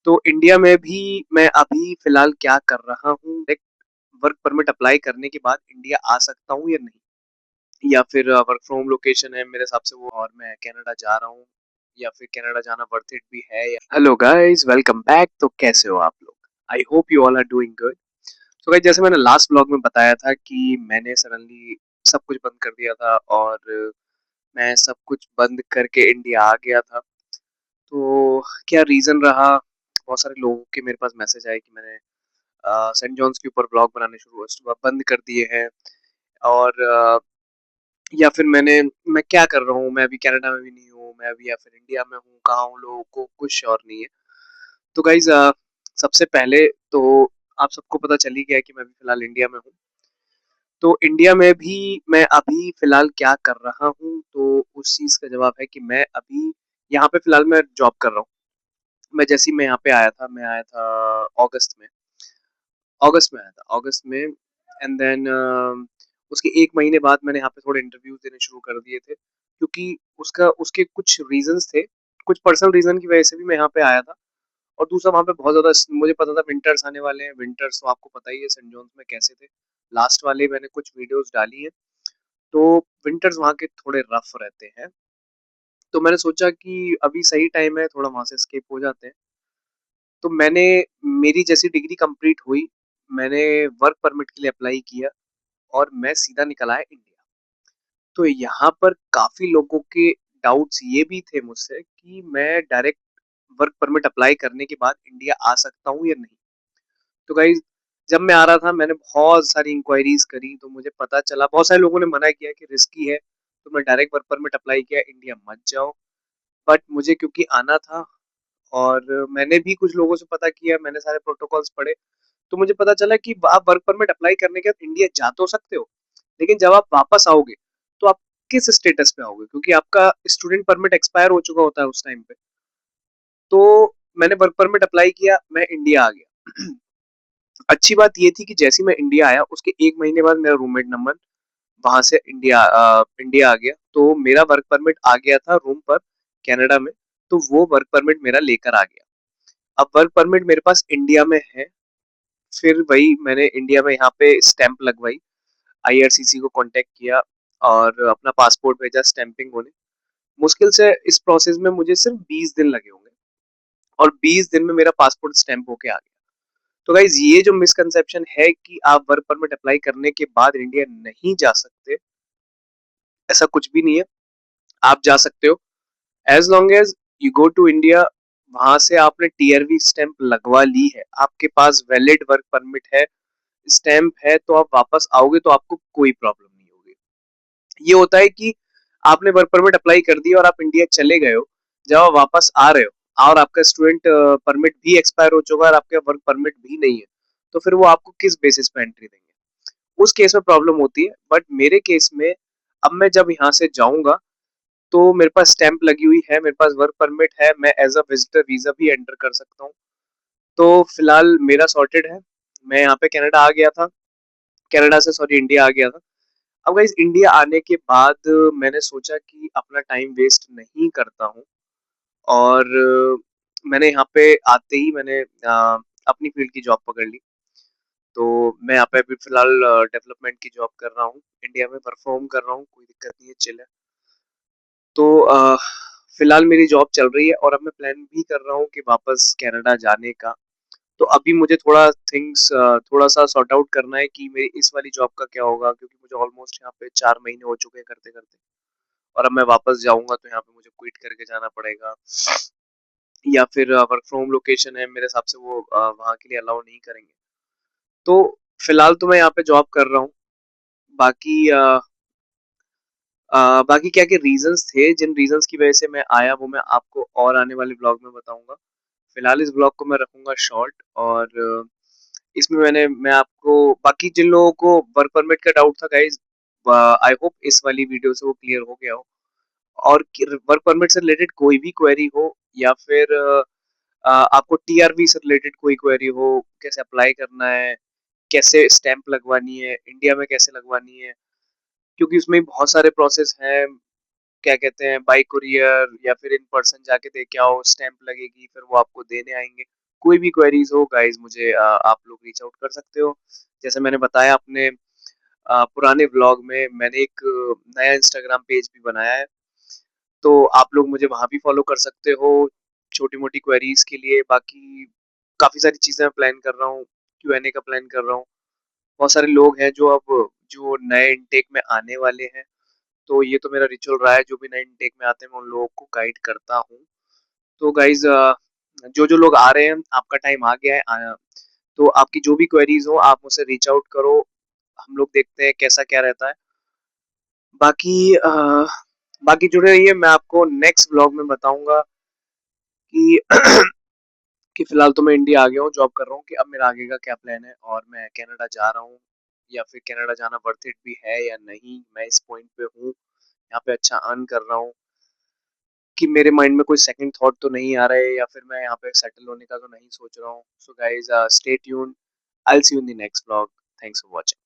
तो इंडिया में भी मैं अभी फ़िलहाल क्या कर रहा हूँ, एक वर्क परमिट अप्लाई करने के बाद इंडिया आ सकता हूँ या नहीं? या फिर वर्क फ्रॉम लोकेशन है मेरे हिसाब से वो और मैं कनाडा जा रहा हूँ या फिर कनाडा जाना वर्थ इट भी है या हेलो गाइस वेलकम बैक। तो कैसे हो आप लोग? I hope you all are doing good. So guys जैसे मैंने लास्ट ब्लॉग में बताया था कि मैंने सडनली सब कुछ बंद कर दिया था और मैं सब कुछ बंद करके इंडिया आ गया था। तो क्या रीज़न रहा? बहुत सारे लोगों के मेरे पास मैसेज आए कि मैंने सेंट जॉन्स के ऊपर ब्लॉग बनाने शुरू सुबह बंद कर दिए हैं और या फिर मैं क्या कर रहा हूँ, मैं अभी कनाडा में भी नहीं हूँ, मैं अभी या फिर इंडिया में हूँ, कहाँ हूँ, लोगों को कुछ श्योर नहीं है। तो गाइज सबसे पहले तो आप सबको पता चल ही गया है कि मैं अभी फिलहाल इंडिया में हूँ। तो इंडिया में भी मैं अभी फिलहाल क्या कर रहा हूँ, तो उस चीज़ का जवाब है कि मैं अभी यहाँ पे फिलहाल मैं जॉब कर रहा हूँ। मैं जैसे ही मैं यहाँ पे आया था, मैं आया था अगस्त में। अगस्त में आया था, अगस्त में एंड देन उसके 1 महीने बाद मैंने यहाँ पे थोड़े इंटरव्यूज़ देने शुरू कर दिए थे, क्योंकि उसका उसके कुछ रीज़न्स थे, कुछ पर्सनल रीज़न की वजह से भी मैं यहाँ पे आया था। और दूसरा वहाँ पे बहुत ज़्यादा मुझे पता था विंटर्स आने वाले हैं, विंटर्स तो आपको पता ही है सेंट जॉन्स में कैसे थे। लास्ट वाले मैंने कुछ वीडियोज़ डाली हैं, तो विंटर्स वहाँ के थोड़े रफ़ रहते हैं। तो मैंने सोचा कि अभी सही टाइम है, थोड़ा वहाँ से एस्केप हो जाते हैं। तो मैंने मेरी जैसी डिग्री कंप्लीट हुई, मैंने वर्क परमिट के लिए अप्लाई किया और मैं सीधा निकल आया इंडिया। तो यहाँ पर काफ़ी लोगों के डाउट्स ये भी थे मुझसे कि मैं डायरेक्ट वर्क परमिट अप्लाई करने के बाद इंडिया आ सकता हूँ या नहीं? तो गाइज़ जब मैं आ रहा था मैंने बहुत सारी इंक्वायरीज़ करी, तो मुझे पता चला बहुत सारे लोगों ने मना किया कि रिस्की है, तो मैं डायरेक्ट वर्क परमिट अप्लाई किया, इंडिया मत जाओ। बट मुझे क्योंकि आना था और मैंने भी कुछ लोगों से पता किया, मैंने सारे प्रोटोकॉल्स पढ़े, तो मुझे पता चला कि आप वर्क परमिट अप्लाई करने के बाद इंडिया जा तो सकते हो, लेकिन जब आप वापस आओगे तो आप किस स्टेटस पे आओगे, क्योंकि आपका स्टूडेंट परमिट एक्सपायर हो चुका होता है उस टाइम पे। तो मैंने वर्क परमिट अप्लाई किया, मैं इंडिया आ गया। अच्छी बात ये थी कि जैसे ही मैं इंडिया आया उसके 1 महीने बाद मेरा रूममेट नंबर वहां से इंडिया आ गया, तो मेरा वर्क परमिट आ गया था रूम पर कनाडा में। तो वो वर्क परमिट मेरा लेकर आ गया। अब वर्क परमिट मेरे पास इंडिया में है। फिर वही मैंने इंडिया में यहाँ पे स्टैंप लगवाई, आईआरसीसी को कांटेक्ट किया और अपना पासपोर्ट भेजा स्टैंपिंग होने। मुश्किल से इस प्रोसेस में मुझे सिर्फ 20 दिन लगे होंगे और 20 दिन में मेरा पासपोर्ट स्टैंप होके आ गया। तो गाइज ये जो मिसकंसेप्शन है कि आप वर्क परमिट अप्लाई करने के बाद इंडिया नहीं जा सकते, ऐसा कुछ भी नहीं है। आप जा सकते हो as long as you go to India. वहां से आपने टीआरवी स्टैंप लगवा ली है, आपके पास वैलिड वर्क परमिट है, स्टैंप है, तो आप वापस आओगे तो आपको कोई प्रॉब्लम नहीं होगी। ये होता है कि आपने वर्क परमिट अप्लाई कर दिया और आप इंडिया चले गए हो, जब आप वापस आ रहे हो और आपका स्टूडेंट परमिट भी एक्सपायर हो चुका है और आपका वर्क परमिट भी नहीं है, तो फिर वो आपको किस बेसिस पे एंट्री देंगे? उस केस में प्रॉब्लम होती है। बट मेरे केस में अब मैं जब यहाँ से जाऊंगा तो मेरे पास स्टैंप लगी हुई है, मेरे पास वर्क परमिट है, मैं एज अ विजिटर वीजा भी एंटर कर सकता हूँ। तो फिलहाल मेरा सॉर्टेड है। मैं यहाँ पे कनाडा आ गया था, कनाडा से सॉरी इंडिया आ गया था। अब गाइस इंडिया आने के बाद मैंने सोचा कि अपना टाइम वेस्ट नहीं करता हूँ और मैंने यहाँ पे आते ही मैंने अपनी फील्ड की जॉब पकड़ ली। तो मैं यहाँ पे अभी फिलहाल डेवलपमेंट की जॉब कर रहा हूँ, इंडिया में परफॉर्म कर रहा हूँ, कोई दिक्कत नहीं है, चिल है। तो फिलहाल मेरी जॉब चल रही है और अब मैं प्लान भी कर रहा हूँ कि वापस कनाडा जाने का। तो अभी मुझे थोड़ा थोड़ा सा सॉर्ट आउट करना है कि मेरी इस वाली जॉब का क्या होगा, क्योंकि मुझे ऑलमोस्ट यहाँ पे 4 महीने हो चुके हैं करते करते। और अब मैं वापस जाऊंगा तो यहाँ पे मुझे क्विट करके जाना पड़ेगा, या फिर वर्क फ्रॉम लोकेशन है मेरे हिसाब से वो वहाँ के लिए अलाउ नहीं करेंगे। तो फिलहाल तो मैं यहाँ पे जॉब कर रहा हूँ। बाकी बाकी क्या क्या रीजंस थे, जिन रीजंस की वजह से मैं आया, वो मैं आपको और आने वाले ब्लॉग में बताऊंगा। फिलहाल इस ब्लॉग को मैं रखूंगा शॉर्ट और इसमें मैं आपको बाकी जिन लोगों को वर्क परमिट का डाउट था गाइज, आई होप इस वाली वीडियो से वो क्लियर हो गया हो। और वर्क परमिट से रिलेटेड कोई भी क्वेरी हो या फिर आपको टीआरवी से रिलेटेड कोई क्वेरी हो, कैसे अप्लाई करना है, कैसे स्टैंप लगवानी है, इंडिया में कैसे लगवानी है, क्योंकि उसमें बहुत सारे प्रोसेस हैं। क्या कहते हैं, बाई कुरियर या फिर इन पर्सन जाके दे के आओ, स्टैंप लगेगी, फिर वो आपको देने आएंगे। कोई भी क्वेरीज हो गाइज मुझे आप लोग रीच आउट कर सकते हो। जैसे मैंने बताया अपने पुराने व्लॉग में मैंने एक नया इंस्टाग्राम पेज भी बनाया है, तो आप लोग मुझे वहाँ भी फॉलो कर सकते हो छोटी-मोटी क्वेरीज के लिए। बाकी काफ़ी सारी चीज़ें मैं प्लान कर रहा हूँ, Q&A का प्लान कर रहा हूँ। बहुत सारे लोग हैं जो नए इनटेक में आने वाले हैं, तो ये तो मेरा रिचुअल रहा है, जो भी नए इनटेक में आते हैं मैं उन लोगों को गाइड करता हूँ। तो गाइज़ जो लोग आ रहे हैं आपका टाइम आ गया है तो आपकी जो भी क्वेरीज हो आप मुझसे रीच आउट करो, हम लोग देखते हैं कैसा क्या रहता है। बाकी बाकी जुड़े रहिए, मैं आपको नेक्स्ट व्लॉग में बताऊंगा कि कि फिलहाल तो मैं इंडिया आ गया हूँ, जॉब कर रहा हूँ, कि अब मेरा आगे का क्या प्लान है और मैं कनाडा जा रहा हूँ या फिर कनाडा जाना वर्थ इट भी है या नहीं। मैं इस पॉइंट पे हूँ, यहाँ पे अच्छा अर्न कर रहा हूँ कि मेरे माइंड में कोई सेकंड थॉट तो नहीं आ रहा है या फिर मैं यहाँ पे सेटल होने का तो नहीं सोच रहा हूँ। So guys stay tuned, I will see you in the next vlog. Thanks for watching.